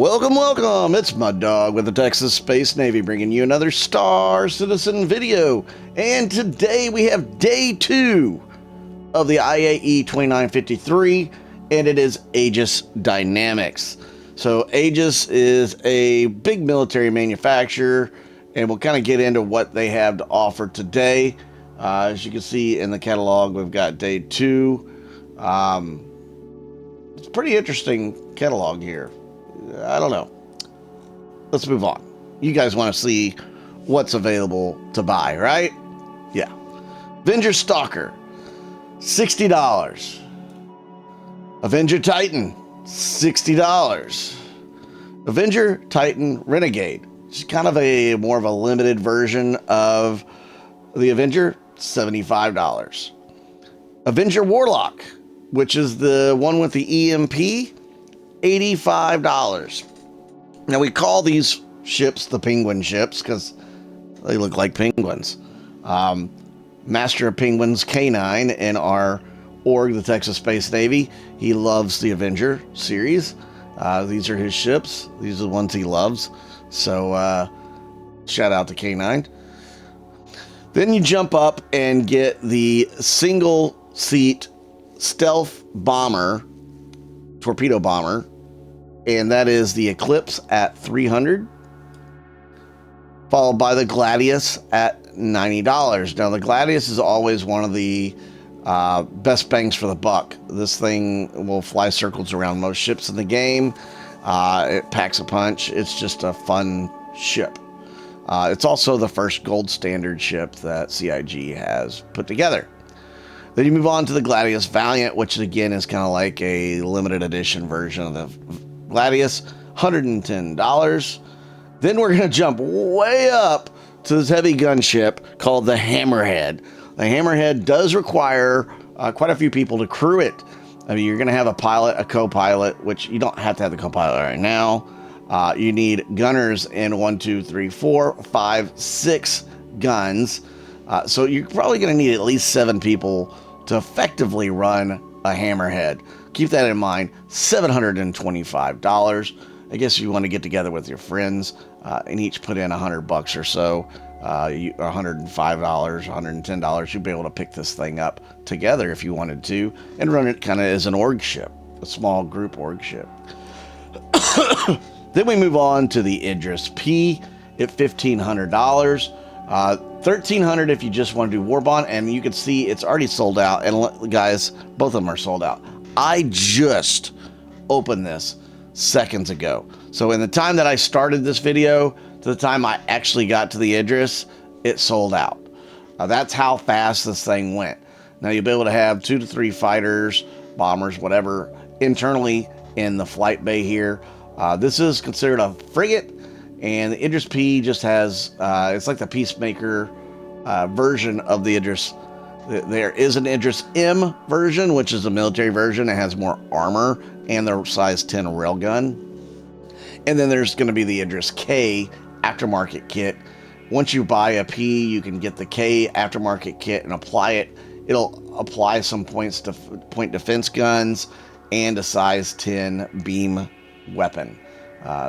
Welcome. It's Mud Dog with the Texas Space Navy bringing you another Star Citizen video. And today we have day 2 of the IAE 2953, and it is Aegis Dynamics. So Aegis is a big military manufacturer, and we'll kind of get into what they have to offer today. As you can see in the catalog, we've got day 2. It's a pretty interesting catalog here. I don't know. Let's move on. You guys want to see what's available to buy, right? Yeah. Avenger Stalker, $60. Avenger Titan, $60. Avenger Titan Renegade, just kind of a more of a limited version of the Avenger, $75. Avenger Warlock, which is the one with the EMP, $85. Now we call these ships the penguin ships because they look like penguins. Master of Penguins K9 in our org, the Texas Space Navy, he loves the Avenger series. These are his ships. These are the ones he loves. So shout out to K9. Then you jump up and get the single seat stealth bomber, torpedo bomber, and that is the Eclipse at $300, followed by the Gladius at $90. Now the Gladius is always one of the best bangs for the buck. This thing will fly circles around most ships in the game. It packs a punch. It's just a fun ship. It's also the first gold standard ship that CIG has put together. Then you move on to the Gladius Valiant, which again is kind of like a limited edition version of the Gladius, $110. Then we're going to jump way up to this heavy gunship called the Hammerhead. The Hammerhead does require quite a few people to crew it. I mean, you're going to have a pilot, a co-pilot, which you don't have to have the co-pilot right now. You need gunners in 1, 2, 3, 4, 5, 6 guns. So you're probably going to need at least 7 people to effectively run a Hammerhead. Keep that in mind, $725. I guess if you want to get together with your friends and each put in $100 or so, $105, $110, you'd be able to pick this thing up together if you wanted to and run it kind of as an org ship, a small group org ship. Then we move on to the Idris P at $1,500. $1,300 if you just want to do Warbond, and you can see it's already sold out. And guys, both of them are sold out. I just opened this seconds ago. So in the time that I started this video to the time I actually got to the Idris, it sold out. That's how fast this thing went. Now you'll be able to have 2 to 3 fighters, bombers, whatever, internally in the flight bay here. This is considered a frigate. And the Idris P just has, it's like the Peacemaker version of the Idris. There is an Idris M version, which is a military version. It has more armor and the size 10 railgun. And then there's going to be the Idris K aftermarket kit. Once you buy a P, you can get the K aftermarket kit and apply it. It'll apply some point defense guns and a size 10 beam weapon.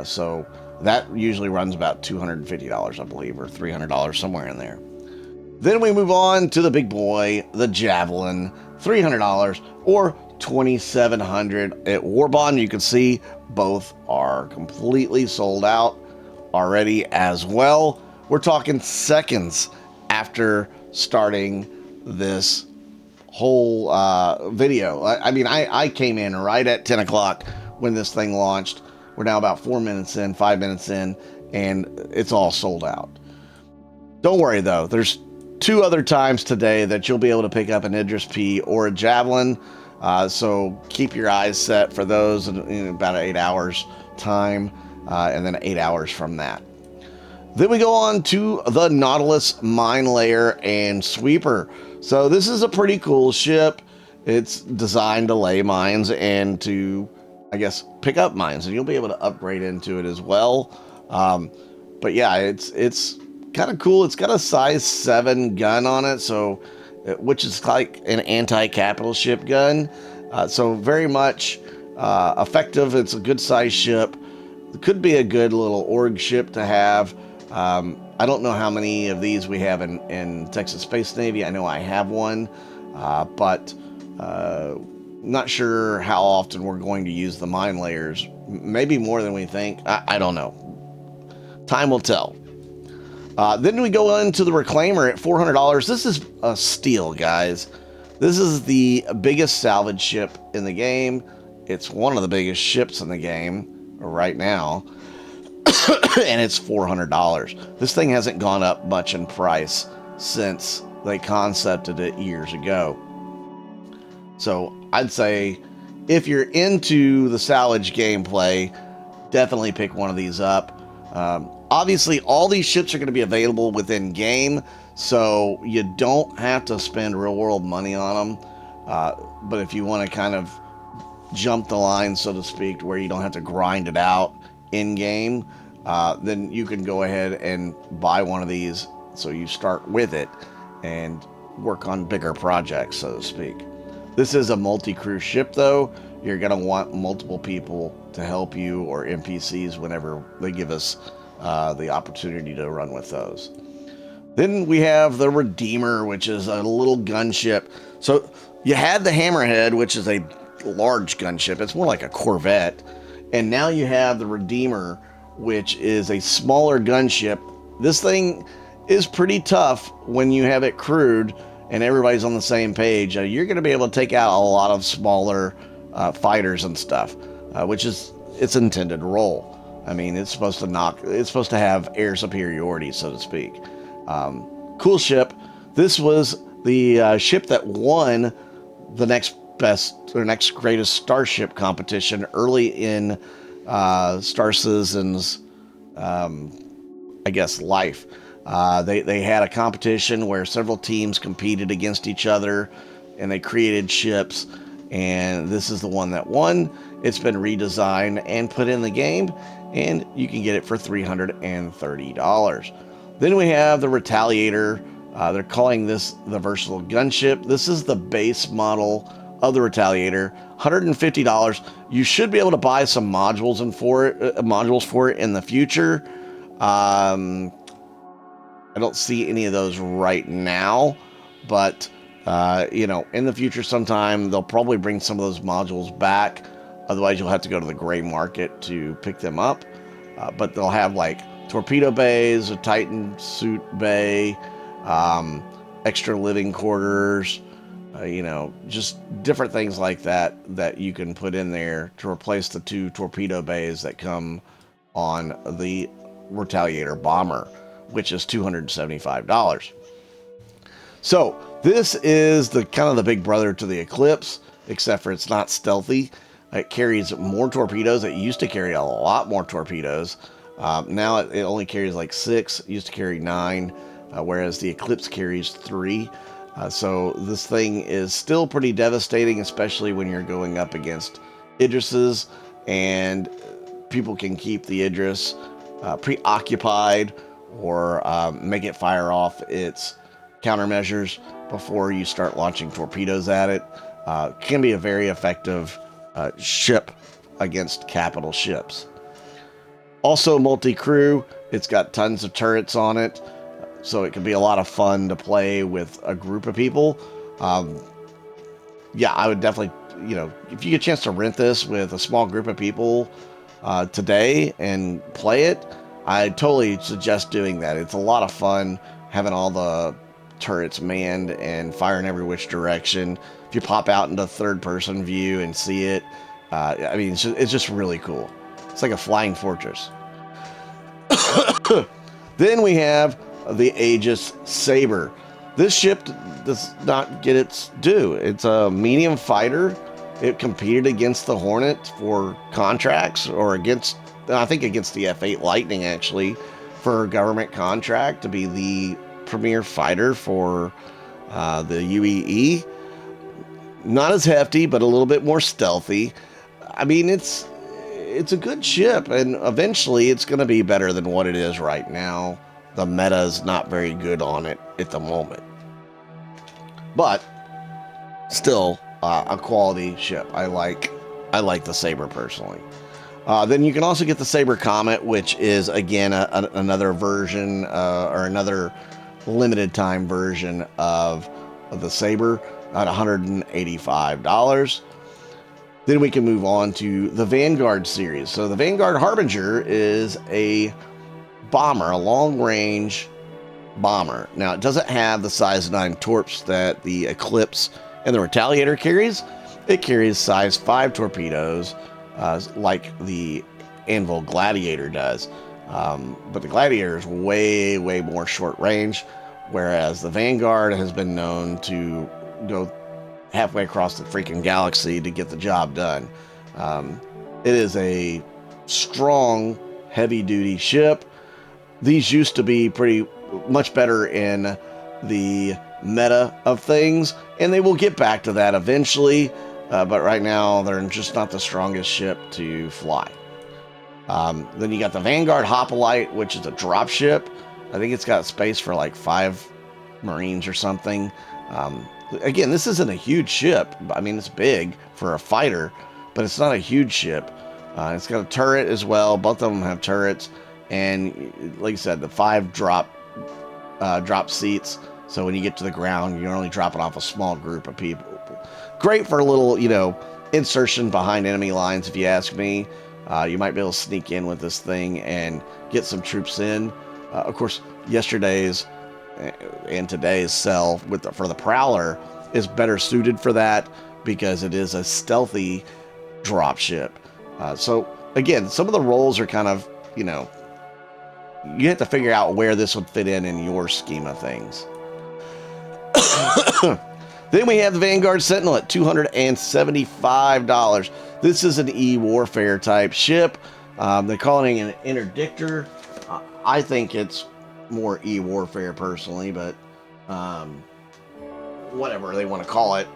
So that usually runs about $250, I believe, or $300, somewhere in there. Then we move on to the big boy, the Javelin, $300 or $2,700 at Warbond. You can see both are completely sold out already as well. We're talking seconds after starting this whole video. I mean, I came in right at 10 o'clock when this thing launched. We're now about 4 minutes in, 5 minutes in, and it's all sold out. Don't worry, though. There's 2 other times today that you'll be able to pick up an Idris P or a Javelin. So keep your eyes set for those in about 8 hours time, and then 8 hours from that. Then we go on to the Nautilus Mine Layer and Sweeper. So this is a pretty cool ship. It's designed to lay mines and to, I guess, pick up mines, and you'll be able to upgrade into it as well. But yeah, it's kind of cool. It's got a size 7 gun on it, so which is like an anti-capital ship gun. So very much effective. It's a good size ship. It could be a good little org ship to have. I don't know how many of these we have in TexasSpaceNavy. I know I have one, but not sure how often we're going to use the mine layers. Maybe more than we think. I don't know. Time will tell. Then we go into the Reclaimer at $400. This is a steal, guys. This is the biggest salvage ship in the game. It's one of the biggest ships in the game right now. And it's $400. This thing hasn't gone up much in price since they concepted it years ago. So I'd say if you're into the salvage gameplay, definitely pick one of these up. Obviously, all these ships are going to be available within game, so you don't have to spend real world money on them. But if you want to kind of jump the line, so to speak, to where you don't have to grind it out in game, then you can go ahead and buy one of these. So you start with it and work on bigger projects, so to speak. This is a multi-crew ship, though. You're going to want multiple people to help you, or NPCs whenever they give us the opportunity to run with those. Then we have the Redeemer, which is a little gunship. So you had the Hammerhead, which is a large gunship. It's more like a Corvette. And now you have the Redeemer, which is a smaller gunship. This thing is pretty tough when you have it crewed and everybody's on the same page. You're going to be able to take out a lot of smaller fighters and stuff, which is its intended role. I mean, it's supposed to have air superiority, so to speak. Cool ship. This was the ship that won the next best or next greatest starship competition early in Star Citizen's, I guess, life. They had a competition where several teams competed against each other, and they created ships, and this is the one that won. It's been redesigned and put in the game, and you can get it for $330. Then we have the Retaliator. They're calling this the versatile gunship. This is the base model of the Retaliator, $150. You should be able to buy some modules for it in the future. I don't see any of those right now, but in the future sometime they'll probably bring some of those modules back. Otherwise, you'll have to go to the gray market to pick them up. But they'll have like torpedo bays, a Titan suit bay, extra living quarters, just different things like that you can put in there to replace the 2 torpedo bays that come on the Retaliator bomber, which is $275. So this is the kind of the big brother to the Eclipse, except for it's not stealthy. It carries more torpedoes. It used to carry a lot more torpedoes. Now it only carries like 6. It used to carry 9, whereas the Eclipse carries 3. So this thing is still pretty devastating, especially when you're going up against Idrises, and people can keep the Idris preoccupied or make it fire off its countermeasures before you start launching torpedoes at it. Can be a very effective ship against capital ships. Also multi-crew. It's got tons of turrets on it, so it can be a lot of fun to play with a group of people. I would definitely, if you get a chance to rent this with a small group of people today and play it, I totally suggest doing that. It's a lot of fun having all the turrets manned and firing every which direction. If you pop out into third-person view and see it, it's just really cool. It's like a flying fortress. Then we have the Aegis Sabre. This ship does not get its due. It's a medium fighter. It competed against the Hornet for contracts, or against the F-8 Lightning, actually, for a government contract to be the premier fighter for the UEE. Not as hefty, but a little bit more stealthy. I mean, it's a good ship, and eventually it's going to be better than what it is right now. The meta is not very good on it at the moment, but still a quality ship. I like the Sabre personally. Then you can also get the Sabre Comet, which is, again, another version or another limited time version of the Sabre at $185. Then we can move on to the Vanguard series. So the Vanguard Harbinger is a bomber, a long-range bomber. Now, it doesn't have the size 9 torps that the Eclipse and the Retaliator carries. It carries size 5 torpedoes, like the Anvil Gladiator does. But the Gladiator is way, way more short range, whereas the Vanguard has been known to go halfway across the freaking galaxy to get the job done. It is a strong, heavy-duty ship. These used to be pretty much better in the meta of things, and they will get back to that eventually, but right now they're just not the strongest ship to fly. Then you got the Vanguard Hoplite, which is a drop ship. I think it's got space for like 5 Marines or something. Again, this isn't a huge ship. I mean, it's big for a fighter, but it's not a huge ship. It's got a turret as well. Both of them have turrets. And like I said, the 5 drop seats. So when you get to the ground, you're only dropping off a small group of people. Great for a little, insertion behind enemy lines, if you ask me. You might be able to sneak in with this thing and get some troops in. Of course, yesterday's and today's cell for the Prowler is better suited for that because it is a stealthy drop ship. So again, some of the roles are kind of, you have to figure out where this would fit in your scheme of things. Then we have the Vanguard Sentinel at $275. This is an E-warfare type ship. They're calling it an interdictor. I think it's more E-warfare personally, but whatever they want to call it.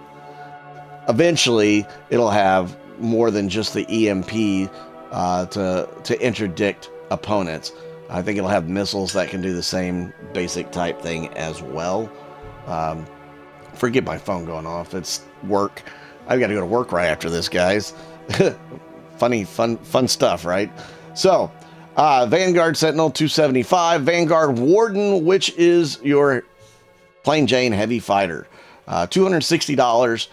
Eventually, it'll have more than just the EMP to interdict opponents. I think it'll have missiles that can do the same basic type thing as well. Forget my phone going off. It's work. I've got to go to work right after this, guys. Fun stuff, right? So, Vanguard Sentinel, $275. Vanguard Warden, which is your plain Jane heavy fighter, $260.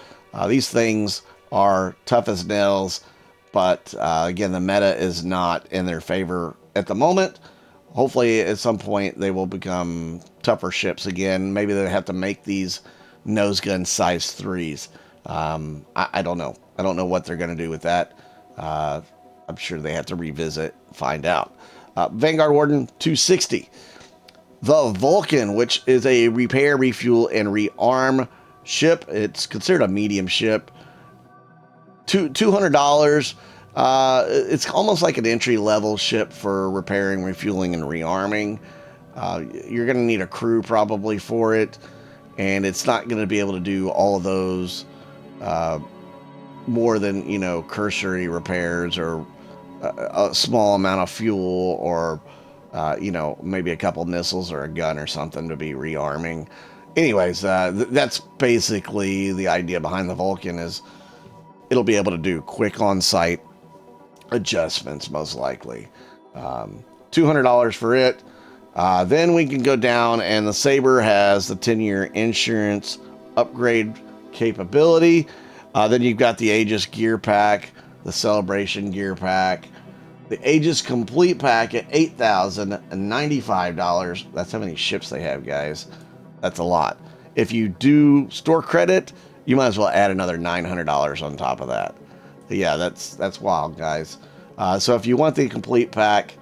These things are tough as nails, but again, the meta is not in their favor at the moment. Hopefully, at some point, they will become tougher ships again. Maybe they have to make these nose gun size 3s. I don't know. I don't know what they're going to do with that. I'm sure they have to revisit, find out. Vanguard Warden, $260. The Vulcan, which is a repair, refuel, and rearm ship. It's considered a medium ship. $200. It's almost like an entry-level ship for repairing, refueling, and rearming. You're going to need a crew probably for it, and it's not going to be able to do all of those more than, cursory repairs or a small amount of fuel or, maybe a couple missiles or a gun or something to be rearming. Anyways, that's basically the idea behind the Vulcan is it'll be able to do quick on-site adjustments, most likely. $200 for it. Then we can go down, and the Sabre has the 10-year insurance upgrade capability. Then you've got the Aegis gear pack, the Celebration gear pack, the Aegis complete pack at $8,095. That's how many ships they have, guys. That's a lot. If you do store credit, you might as well add another $900 on top of that. Yeah, that's wild, guys. So if you want the complete pack,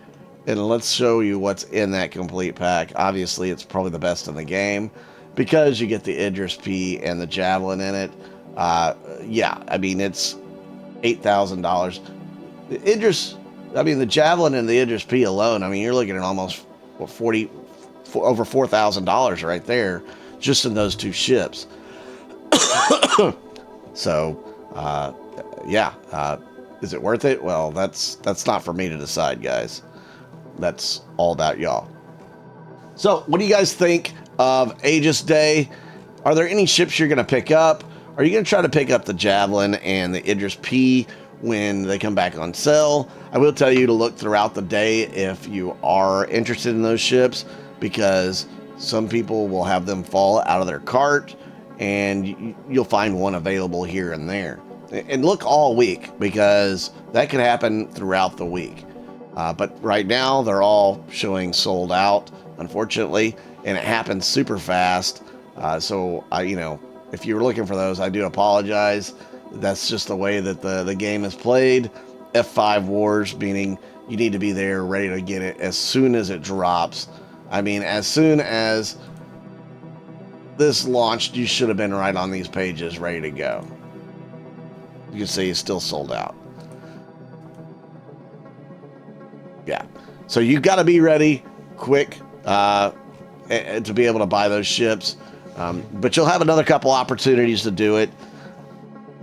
and let's show you what's in that complete pack. Obviously, it's probably the best in the game because you get the Idris P and the Javelin in it. Yeah, I mean, it's $8,000. The Javelin and the Idris P alone, I mean, you're looking at almost over $4,000 right there just in those two ships. So, yeah, is it worth it? Well, that's not for me to decide, guys. That's all about y'all. So, what do you guys think of Aegis Day? Are there any ships you're going to pick up? Are you going to try to pick up the Javelin and the Idris P? when they come back on sale. I will tell you to look throughout the day if you are interested in those ships, because some people will have them fall out of their cart, and you'll find one available here and there. And look all week, because that could happen throughout the week. But right now, they're all showing sold out, unfortunately, and it happens super fast. So, if you were looking for those, I do apologize. That's just the way that the game is played. F5 wars, meaning you need to be there ready to get it as soon as it drops. I mean, as soon as this launched, you should have been right on these pages ready to go. You can see it's still sold out. Yeah. So you got to be ready quick to be able to buy those ships. But you'll have another couple opportunities to do it.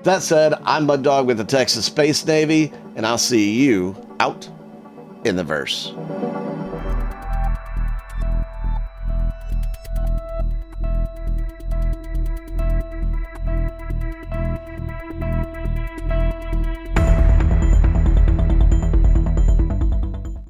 That said, I'm Mud Dog with the Texas Space Navy, and I'll see you out in the verse.